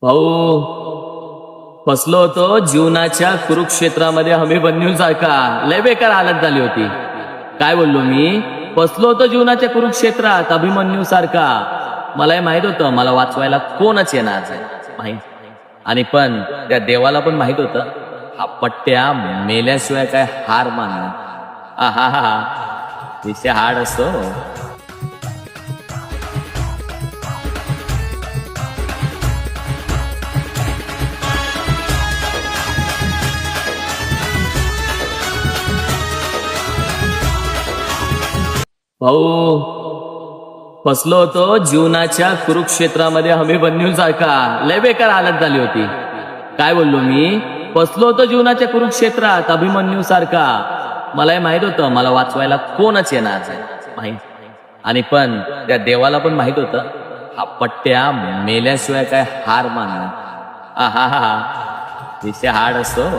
भाऊ, फसलो होतो जीवनाच्या कुरुक्षेत्रामध्ये अभिमन्यू सारखा. लय बेकार हालत झाली होती. काय बोललो मी? फसलो होतो जीवनाच्या कुरुक्षेत्रात अभिमन्यू सारखा. मलाही माहित होतं मला वाचवायला कोणच येणार नाही माहित. आणि पण त्या देवाला पण माहित होतं हा पट्ट्या मेल्याशिवाय काय हार मानणार. आहा हा विषय हार्ड असतो. भाऊ, फसलो होतो जीवनाच्या कुरुक्षेत्रामध्ये अभिमन्यू सारखा. लय बेकार हालत झाली होती. काय बोललो मी? फसलो होतो जीवनाच्या कुरुक्षेत्रात अभिमन्यू सारखा. मलाही माहित होतं मला वाचवायला कोणच येणार नाही माहित. आणि पण त्या देवाला पण माहित होतं हा पट्ट्या मेल्याशिवाय काय हार मानणार. आहा हा विषय हार्ड असतो.